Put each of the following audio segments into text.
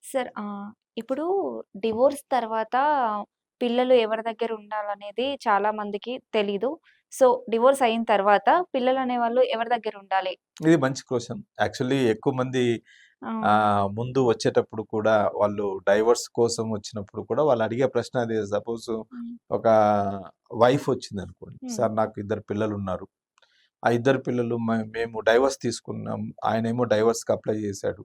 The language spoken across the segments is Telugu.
సార్ ఇప్పుడు డివోర్స్ తర్వాత పిల్లలు ఎవరి దగ్గర ఉండాలనేది చాలా మందికి తెలీదు. సో, డివోర్స్ అయిన తర్వాత పిల్లలనేవాళ్ళు ఎవరి దగ్గర ఉండాలి? ఇది మంచి క్వెషన్. యాక్చువల్లీ ఎక్కువ మంది ఆ! ముందు వచ్చేటప్పుడు కూడా వాళ్ళు డైవర్స్ కోసం వచ్చినప్పుడు కూడా వాళ్ళు అడిగే ప్రశ్న అదే. సపోజ్ హ్మ్. ఒక వైఫ్ వచ్చిందనుకోండి. హ్మ్. సార్ నాకు ఇద్దరు పిల్లలున్నారు. ఆ ఇద్దరు పిల్లలు మేము డైవర్స్ తీసుకున్నాం. ఆయనేమో డైవర్స్‌కి అప్లై చేశాడు.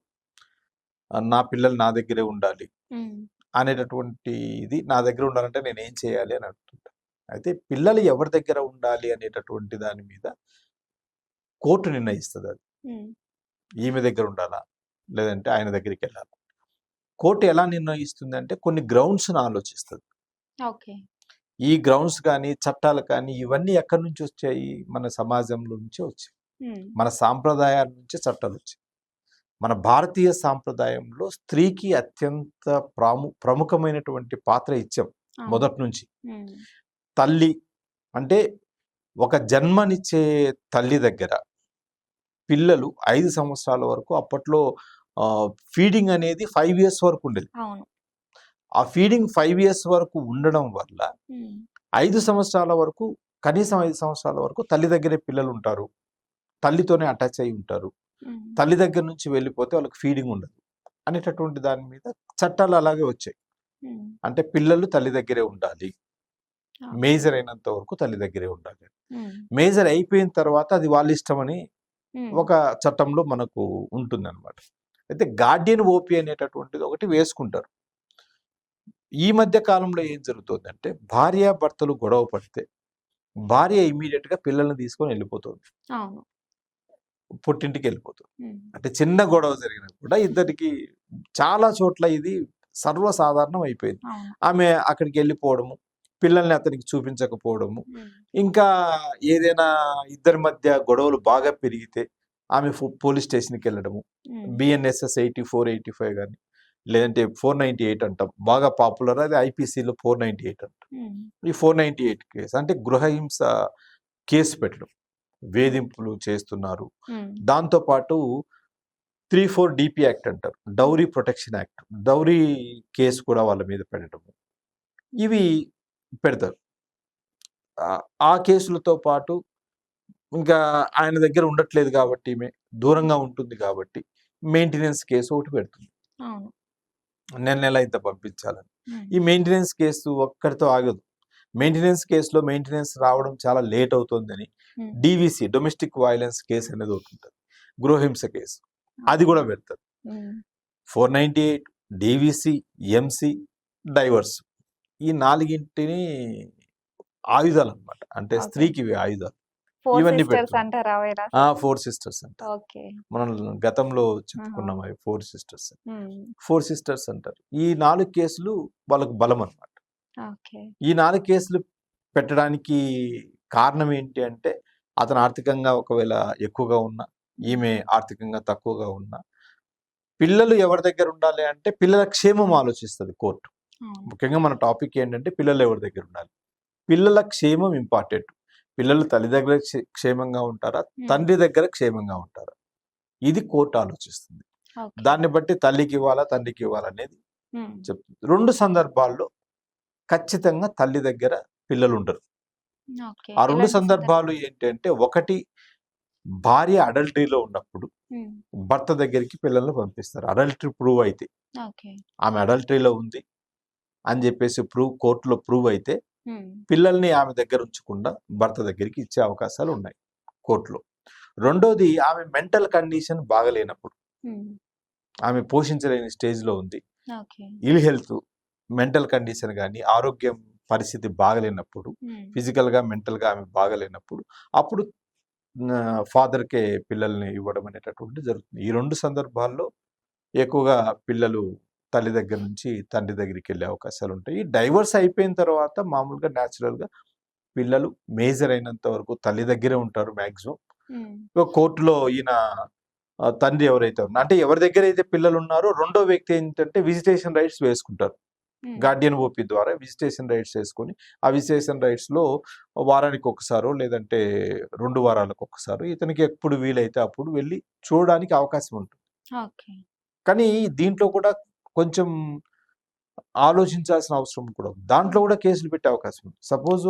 నా పిల్లలు నా దగ్గరే ఉండాలి హ్మ్. అనేటటువంటి ఇది నా దగ్గర ఉండాలంటే నేనేం చేయాలి అని అంటుంటా. అయితే పిల్లలు ఎవరి దగ్గర ఉండాలి అనేటటువంటి దాని మీద కోర్టు నిర్ణయిస్తదది. హ్మ్. ఈమె దగ్గర ఉండాలా? లేదంటే ఆయన దగ్గరికెళ్ళాలా? కోర్ట్ ఎలా నిర్ణయిస్తుందంటే కొన్ని గ్రౌండ్స్‌ని ఆలోచిస్తది. ఓకే. ఈ గ్రౌండ్స్ కానీ, చట్టాలు కానీ ఇవన్నీ ఎక్కడి నుంచొచ్చాయి? మన సమాజంలో నుంచే వచ్చాయి. హ్మ్. మన సాంప్రదాయాల నుంచే చట్టాలొచ్చాయి. మన భారతీయ సాంప్రదాయంలో స్త్రీకి అత్యంత ప్రముఖమైనటువంటి పాత్ర ఇచ్చాం అవును. మొదటి నుంచి. హ్మ్. తల్లి అంటే ఒక జన్మనిచ్చే తల్లి దగ్గర పిల్లలు 5 సంవత్సరాల వరకు అప్పట్లో ఫీడింగ్ అనేది 5 ఇయర్స్ వరకు ఉండేది. అవును. ఆ ఫీడింగ్ 5 ఇయర్స్ వరకు ఉండడం వల్ల హ్మ్. 5 సంవత్సరాల వరకు కనీసం 5 సంవత్సరాల వరకు తల్లి దగ్గరే పిల్లలుంటారు. తల్లితోనే అటాచ్ అయ్యి ఉంటారు. హ్మ్. తల్లి దగ్గర నుంచి వెళ్ళిపోతే వాళ్ళకి ఫీడింగ్ ఉండదు. అనేటటువంటి దాని మీద చట్టాలు అలాగే వచ్చాయి. హ్మ్. అంటే పిల్లలు తల్లి దగ్గరే ఉండాలి. ఓకే. మేజర్ అయినంత వరకు తల్లి దగ్గరే ఉండాలి. హ్మ్. మేజర్ అయిపోయిన తర్వాత అది వాళ్ళ ఇష్టమని హ్మ్. ఒక చట్టంలో మనకు ఉంటుందన్నమాట. అయితే గార్డియన్ ఓపీ అనేటటువంటిది ఒకటి వేసుకుంటారు. ఈ మధ్య కాలంలో ఏం జరుగుతుందంటే భార్యాభర్తలు గొడవ పడితే భార్య ఇమ్మీడియేట్‌గా పిల్లల్ని తీసుకొని వెళ్ళిపోతుంది. అవును. పుట్టింటికి వెళ్ళిపోతుంది. హ్మ్. అంటే చిన్న గొడవ జరిగినా కూడా ఇద్దరికీ చాలా చోట్ల ఇది సర్వసాధారణం అయిపోయింది. అవును. ఆమె అక్కడికెళ్ళిపోవడము, పిల్లల్ని అతనికి చూపించకపోవడము, హ్మ్. ఇంకా ఏదైనా ఇద్దరి మధ్య గొడవలు బాగా పెరిగితే ఆమె పోలీస్ స్టేషన్‌కెళ్ళడము. హ్మ్. బిఎన్ఎస్ఎస్ 84, 85 గాని, లేదంటే 498 అంటాం. బాగా పాపులర్ అది ఐపీసీలో 498 అంటాం. హ్మ్. ఈ 498 కేస్ అంటే గృహహింస కేసు పెట్టడం. వేధింపులు చేస్తున్నారు. హ్మ్. దాంతో పాటు 34 డీపీ యాక్ట్ అంటారు. Dowry protection act. Dowry case కూడా వాళ్ళ మీద పెట్టడము. ఇవి పెడతారు. ఆ కేసులతో పాటు ఇంకా ఆయన దగ్గర ఉండట్లేదు కాబట్టి ఈమె, దూరంగా ఉంటుంది కాబట్టి మెయింటెనెన్స్ కేసు ఒకటి పెడుతుంది. అవును. నెల ఇంత పంపించాలని. హ్మ్. ఈ మెయింటెనెన్స్ కేసు ఒక్కడితో ఆగదు. మెయింటెనెన్స్ కేసులో మెయింటెనెన్స్ రావడం చాలా లేట్ అవుతుందని హ్మ్. డీవీసీ డొమెస్టిక్ వయలెన్స్ కేసు అనేది ఒకటి ఉంటుంది. గృహహింస కేసు. అది కూడా పెడతారు. హ్మ్. 498, డీవీసీ, ఎంసీ, డైవర్స్. ఈ నాలుగింటిని ఆయుధాలన్నమాట. అంటే ఓకే. స్త్రీకి ఇవి ఆయుధాలు. 4 ఇవన్నీ సిస్టర్స్ పెడుతుంది. అంటారా అవేనా సార్? 4 సిస్టర్స్ అంటారు. ఓకే. మనం గతంలో ఆహా! చెప్పుకున్నాం అవి 4 సిస్టర్స్. హ్మ్. 4 సిస్టర్స్ అంటారు. ఈ 4 కేసులు వాళ్ళకు బలమన్నమాట. ఓకే. ఈ 4 కేసులు పెట్టడానికి కారణం ఏంటి అంటే, అతను ఆర్థికంగా ఒకవేళ ఎక్కువగా ఉన్నా, హ్మ్. ఈమె ఆర్థికంగా తక్కువగా ఉన్నా, పిల్లలు ఎవరి దగ్గర ఉండాలి అంటే, పిల్లల క్షేమం ఆలోచిస్తది కోర్టు. అవును. ముఖ్యంగా మన టాపిక్ ఏంటంటే, పిల్లలు ఎవరి దగ్గర ఉండాలి. పిల్లల క్షేమం ఇంపార్టెంట్. పిల్లలు తల్లి దగ్గర క్షేమంగా ఉంటారా? హ్మ్. తండ్రి దగ్గర క్షేమంగా ఉంటారా? ఇది కోర్టు ఆలోచిస్తుంది. ఓకే. దాన్ని బట్టి తల్లికివ్వాలా, తండ్రికివ్వాలా అనేది హ్మ్. చెప్తుంది. 2 సందర్భాల్లో ఖచ్చితంగా తల్లి దగ్గర పిల్లలుండరు. ఓకే. ఆ 2 ఎలాంటి సందర్భాలు సందర్భాలు? ఏంటి అంటే, ఒకటి భార్య అడల్టరీలో ఉన్నప్పుడు హ్మ్. భర్త దగ్గరికి పిల్లల్ని పంపిస్తారు. అడల్టరీ ప్రూవ్ అయితే. ఓకే. ఆమె అడల్టరీలో ఉంది అని జెప్పేసి కోర్ట్‌లో ప్రూవ్ అయితే, హ్మ్. పిల్లల్ని ఆమె దగ్గర ఉంచకుండా భర్త దగ్గరికి ఇచ్చే అవకాశాలున్నాయి కోర్ట్‌లో. రెండోది ఆమె మెంటల్ కండిషన్ బాగాలేనప్పుడు. హ్మ్. ఆమె పోషించలేని స్టేజ్‌లో ఉంది. Okay. Ill health, mental condition గాని, ఆరోగ్యం పరిస్థితి బాగాలేనప్పుడు, హ్మ్. ఫిజికల్‌గా, మెంటల్‌గా ఆమె బాగాలేనప్పుడు, అప్పుడు ఫాదర్‌కే పిల్లల్ని ఇవ్వడం అనేటటువంటిది జరుగుతుంది. ఈ 2 సందర్భాల్లో ఎక్కువగా పిల్లలు తల్లి దగ్గర నుంచి తండ్రి దగ్గరికెళ్ళే అవకాశాలుంటాయి. డైవర్స్ అయిపోయిన తర్వాత మామూలుగా నేచురల్‌గా పిల్లలు మేజర్ అయినంత వరకు తల్లి దగ్గరే ఉంటారు మాక్సిమం. హ్మ్. కోర్ట్‌లో ఈయన తండ్రి ఎవరైతే అంటే ఎవరి దగ్గరైతే పిల్లలున్నారో రెండో వ్యక్తి ఏంటంటే విజిటేషన్ రైట్స్ వేసుకుంటారు. హ్మ్. గార్డియన్ ఓపీ ద్వారా విజిటేషన్ రైట్స్ వేసుకొని, ఆ విజిటేషన్ రైట్స్‌లో వారానికి ఒకసారో లేదంటే 2 వారాలకు ఒకసారో ఇతనికి ఎప్పుడు వీలైతే అప్పుడు వెళ్లి చూడడానికి అవకాశం ఉంటుంది. ఓకే. కానీ దీంట్లో కూడా కొంచెం ఆలోచించాల్సిన అవసరం కూడా ఉంది. దాంట్లో కూడా కేసులు పెట్టే అవకాశం ఉంది. సపోజ్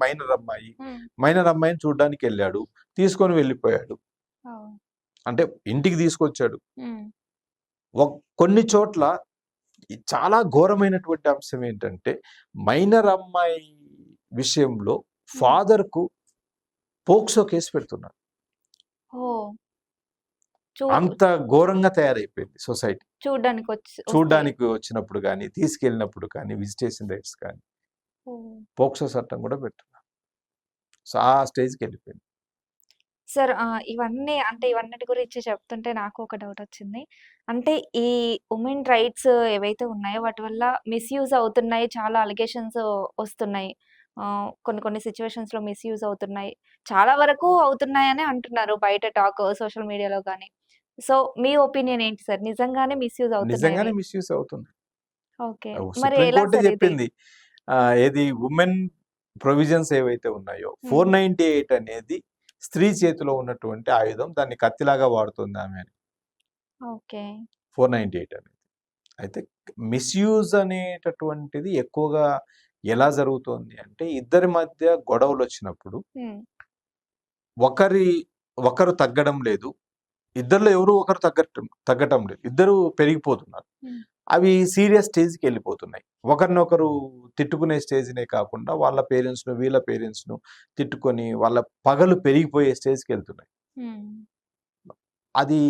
మైనర్ అమ్మాయిని చూడడానికి వెళ్ళాడు, తీసుకొని వెళ్ళిపోయాడు, అంటే ఇంటికి తీసుకొచ్చాడు. కొన్ని చోట్ల చాలా ఘోరమైనటువంటి అంశం ఏంటంటే మైనర్ అమ్మాయి విషయంలో ఫాదర్ కు పోక్సో కేసు పెడుతున్నారు. అంత ఘోరంగా తయారైపోయింది సొసైటీ. చూడడానికి వచ్చినప్పుడు కానీ, తీసుకెళ్ళినప్పుడు కానీ, విజిటేషన్ రైట్స్ కానీ పోక్సో చట్టం కూడా పెడుతున్నారు. సో ఆ స్టేజ్కి వెళ్ళిపోయింది. సార్ ఇవన్నిటి గురించి చెప్తుంటే నాకు ఒక డౌట్ వచ్చింది. అంటే ఈ ఉమెన్ రైట్స్ ఏవైతే ఉన్నాయో వాటి వల్ల మిస్‌యూజ్ అవుతున్నాయి. చాలా అలిగేషన్స్ వస్తున్నాయి. కొన్ని సిట్యుయేషన్స్‌లో మిస్‌యూజ్ అవుతున్నాయి. చాలా వరకు అవుతున్నాయనే అంటున్నారు బయట టాక్ సోషల్ మీడియాలో గాని. సో మీ ఒపీనియన్ ఏంటి సార్? నిజంగానే మిస్‌యూజ్ అవుతున్నాయా? నిజంగానే మిస్‌యూజ్ అవుతుంది. ఓకే. మరి సుప్రీం ఎలా కోర్టే సార్ ఇది? చెప్పింది. ఏది ఉమెన్ ప్రొవిజన్స్ ఏవైతే ఉన్నాయో 498 అనేది స్త్రీ చేతిలో ఉన్నటువంటి ఆయుధం, దాన్ని కత్తిలాగా వాడుతుంది ఆమె అని. ఓకే. 498 అనేది. అయితే మిస్‌యూజ్ అనేటటువంటిది ఎక్కువగా ఎలా జరుగుతోంది అంటే ఇద్దరి మధ్య గొడవలు వచ్చినప్పుడు ఒకరు తగ్గడం లేదు, ఇద్దరిలో ఎవరు ఒకరు తగ్గటం లేదు, ఇద్దరు పెరిగిపోతున్నారు. అవి సీరియస్ స్టేజ్కి వెళ్ళిపోతున్నాయి. ఒకరినొకరు తిట్టుకునే స్టేజ్నే కాకుండా వాళ్ళ పేరెంట్స్ను వీళ్ళ పేరెంట్స్ను తిట్టుకొని వాళ్ళ పగలు పెరిగిపోయే స్టేజ్కి వెళ్తున్నాయి. అది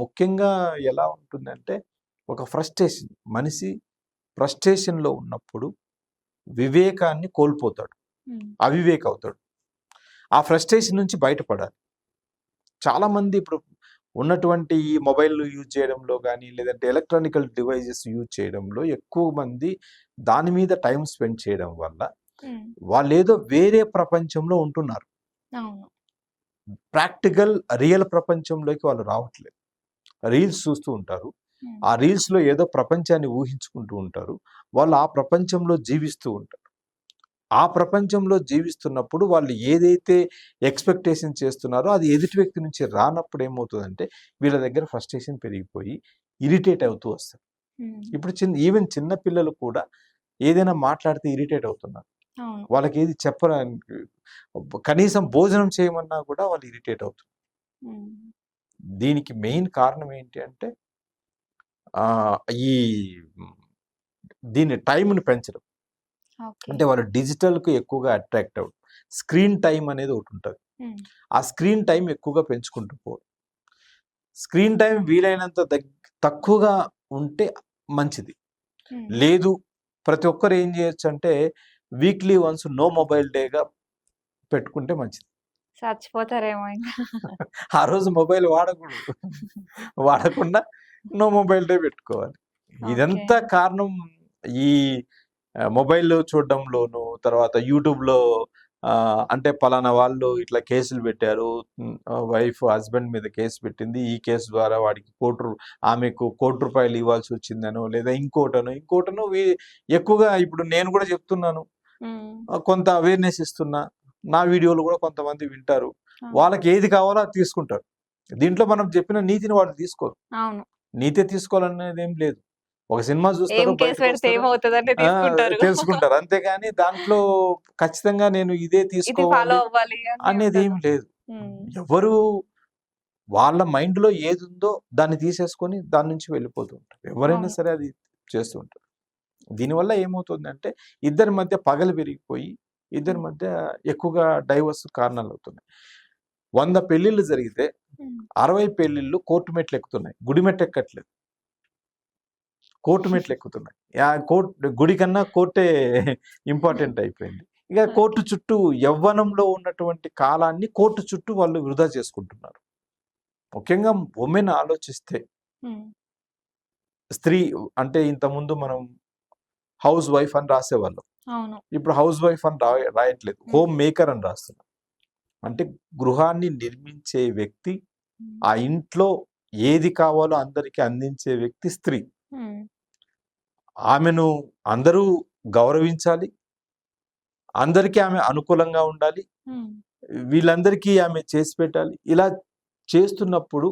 ముఖ్యంగా ఎలా ఉంటుందంటే ఒక ఫ్రస్ట్రేషన్, మనిషి ఫ్రస్ట్రేషన్లో ఉన్నప్పుడు వివేకాన్ని కోల్పోతాడు, అవివేక్ అవుతాడు. ఆ ఫ్రస్ట్రేషన్ నుంచి బయటపడాలి. చాలామంది ఇప్పుడు ఉన్నటువంటి ఈ మొబైల్ యూజ్ చేయడంలో కానీ, లేదంటే ఎలక్ట్రానికల్ డివైజెస్ యూజ్ చేయడంలో ఎక్కువ మంది దాని మీద టైం స్పెండ్ చేయడం వల్ల వాళ్ళు ఏదో వేరే ప్రపంచంలో ఉంటున్నారు. ప్రాక్టికల్ రియల్ ప్రపంచంలోకి వాళ్ళు రావట్లేదు. రీల్స్ చూస్తూ ఉంటారు, ఆ రీల్స్లో ఏదో ప్రపంచాన్ని ఊహించుకుంటూ ఉంటారు. వాళ్ళు ఆ ప్రపంచంలో జీవిస్తూ ఉంటారు. ఆ ప్రపంచంలో జీవిస్తున్నప్పుడు వాళ్ళు ఏదైతే ఎక్స్పెక్టేషన్ చేస్తున్నారో అది ఎదుటి వ్యక్తి నుంచి రానప్పుడు ఏమవుతుందంటే వీళ్ళ దగ్గర ఫ్రస్ట్రేషన్ పెరిగిపోయి ఇరిటేట్ అవుతూ వస్తారు. ఇప్పుడు ఈవెన్ చిన్న పిల్లలు కూడా ఏదైనా మాట్లాడితే ఇరిటేట్ అవుతున్నారు. వాళ్ళకి ఏది చెప్పడానికి, కనీసం భోజనం చేయమన్నా కూడా వాళ్ళు ఇరిటేట్ అవుతున్నారు. దీనికి మెయిన్ కారణం ఏంటి అంటే ఈ దీన్ని టైంని పెంచడం. అంటే వాళ్ళు డిజిటల్కు ఎక్కువగా అట్రాక్ట్ అవ్వడం. స్క్రీన్ టైం అనేది ఒకటి ఉంటుంది. ఆ స్క్రీన్ టైం ఎక్కువగా పెంచుకుంటూ పోవడం. స్క్రీన్ టైం వీలైనంత తక్కువగా ఉంటే మంచిది. లేదు, ప్రతి ఒక్కరు ఏం చేయొచ్చు అంటే వీక్లీ వన్స్ నో మొబైల్ డేగా పెట్టుకుంటే మంచిది. చచ్చిపోతారేమో ఆ రోజు మొబైల్ వాడకుండా నో మొబైల్ డే పెట్టుకోవాలి. ఇదంతా కారణం ఈ మొబైల్ చూడడంలోను, తర్వాత యూట్యూబ్లో అంటే పలానా వాళ్ళు ఇట్లా కేసులు పెట్టారు, వైఫ్ హస్బెండ్ మీద కేసు పెట్టింది, ఈ కేసు ద్వారా వాడికి ఆమెకు ₹1,00,00,000 ఇవ్వాల్సి వచ్చిందనో, లేదా ఇంకోటనో ఎక్కువగా ఇప్పుడు నేను కూడా చెప్తున్నాను, కొంత అవేర్నెస్ ఇస్తున్నా, నా వీడియోలు కూడా కొంతమంది వింటారు, వాళ్ళకి ఏది కావాలో అది తీసుకుంటారు. దీంట్లో మనం చెప్పిన నీతిని వాళ్ళు తీసుకోరు. నీతే తీసుకోవాలనేది ఏం లేదు. ఒక సినిమా చూస్తారు, తెలుసుకుంటారు, అంతేగాని దాంట్లో ఖచ్చితంగా నేను ఇదే తీసుకోవాలి అనేది ఏం లేదు. ఎవరు వాళ్ళ మైండ్లో ఏది ఉందో దాన్ని తీసేసుకొని దాని నుంచి వెళ్ళిపోతూ ఉంటారు. ఎవరైనా సరే అది చేస్తూ ఉంటారు. దీనివల్ల ఏమవుతుందంటే ఇద్దరి మధ్య పగలు పెరిగిపోయి ఇద్దరి మధ్య ఎక్కువగా డైవర్స్ కారణాలు అవుతున్నాయి. 100 పెళ్లిళ్ళు జరిగితే 60 పెళ్లిళ్ళు కోర్టు మెట్లు ఎక్కుతున్నాయి, గుడి మెట్లు ఎక్కట్లేదు. కోర్టు మెట్లు ఎక్కుతున్నాయి. గుడి కన్నా కోర్టే ఇంపార్టెంట్ అయిపోయింది. ఇక కోర్టు చుట్టూ యవ్వనంలో ఉన్నటువంటి కాలాన్ని కోర్టు చుట్టూ వాళ్ళు వృధా చేసుకుంటున్నారు. ముఖ్యంగా ఉమెన్ ఆలోచిస్తే, స్త్రీ అంటే ఇంతకుముందు మనం హౌస్ వైఫ్ అని రాసేవాళ్ళం, ఇప్పుడు హౌస్ వైఫ్ అని రాయట్లేదు, హోమ్ మేకర్ అని రాస్తున్నాం. అంటే గృహాన్ని నిర్మించే వ్యక్తి, ఆ ఇంట్లో ఏది కావాలో అందరికీ అందించే వ్యక్తి స్త్రీ. ఆమెను అందరూ గౌరవించాలి, అందరికీ ఆమె అనుకూలంగా ఉండాలి, వీళ్ళందరికీ ఆమె చేసి పెట్టాలి. ఇలా చేస్తున్నప్పుడు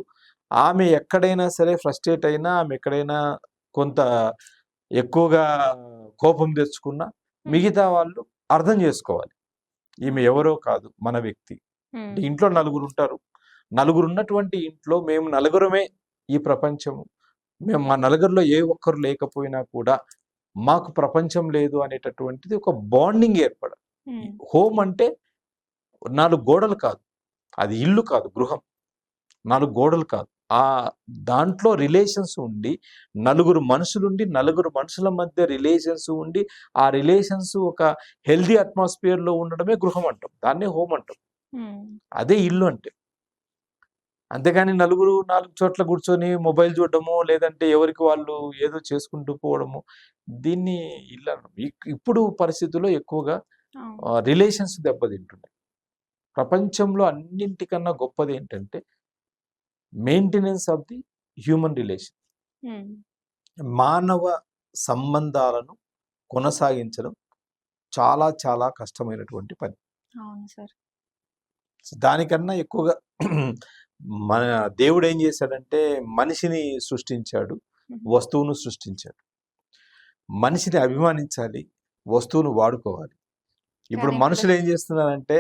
ఆమె ఎక్కడైనా సరే ఫ్రస్ట్రేట్ అయినా, ఆమె ఎక్కడైనా కొంత ఎక్కువగా కోపం తెచ్చుకున్నా హ్మ్. మిగతా వాళ్ళు అర్థం చేసుకోవాలి. ఈమె ఎవరో కాదు, మన వ్యక్తి. హ్మ్. ఇంట్లో నలుగురు ఉంటారు. నలుగురు ఉన్నటువంటి ఇంట్లో మేము నలుగురమే ఈ ప్రపంచము. మేము మా నలుగురిలో ఏ ఒక్కరు లేకపోయినా కూడా మాకు ప్రపంచం లేదు అనేటటువంటిది ఒక బాండింగ్ ఏర్పడాలి. హ్మ్. హోమ్ అంటే 4 గోడలు కాదు. అది ఇల్లు కాదు, గృహం. 4 గోడలు కాదు. ఆ దాంట్లో రిలేషన్స్ ఉండి, నలుగురు మనుషులుండి, నలుగురు మనుషుల మధ్య రిలేషన్స్ ఉండి, ఆ రిలేషన్స్ ఒక హెల్తీ అట్మాస్ఫియర్‌లో ఉండడమే గృహం అంటాం. దాన్నే హోమ్ అంటాం. హ్మ్. అదే ఇల్లు అంటే. అంతేగాని నలుగురు 4 చోట్ల కూర్చొని మొబైల్ చూడడమో, లేదంటే ఎవరికి వాళ్ళు ఏదో చేసుకుంటూ పోవడము, దీన్ని ఇల్లనరు. ఇప్పుడు పరిస్థితుల్లో ఎక్కువగా అవును. రిలేషన్స్ దెబ్బతింటున్నాయి. ప్రపంచంలో అన్నింటికన్నా గొప్పదేంటంటే maintenance of the human relation. Hmm. మానవ సంబంధాలను కొనసాగించడం చాలా చాలా కష్టమైనటువంటి పని. అవును సార్. దానికన్నా ఎక్కువగా మన దేవుడు ఏం చేశాడంటే మనిషిని సృష్టించాడు, హుహు. వస్తువును సృష్టించాడు. మనిషిని అభిమానించాలి, వస్తువును వాడుకోవాలి. ఇప్పుడు కానీ ఇప్పుడు మనుషులు ఏం చేస్తున్నారంటే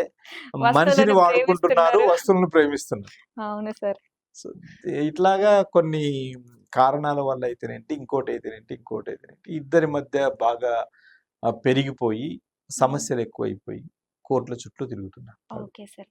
మనిషిని వస్తువులను వాడుకుంటున్నారు, ప్రేమిస్తున్నారు. వస్తువులను ప్రేమిస్తున్నారు. అవును సార్. సో, ఇట్లాగా కొన్ని కారణాల వల్ల అయితేనేంటి, ఇంకోటైతేనేంటి ఇద్దరి మధ్య బాగా పెరిగిపోయి హ్మ్. సమస్యలు ఎక్కువైపోయి కోర్టుల చుట్టూ తిరుగుతున్నారు. Okay sir.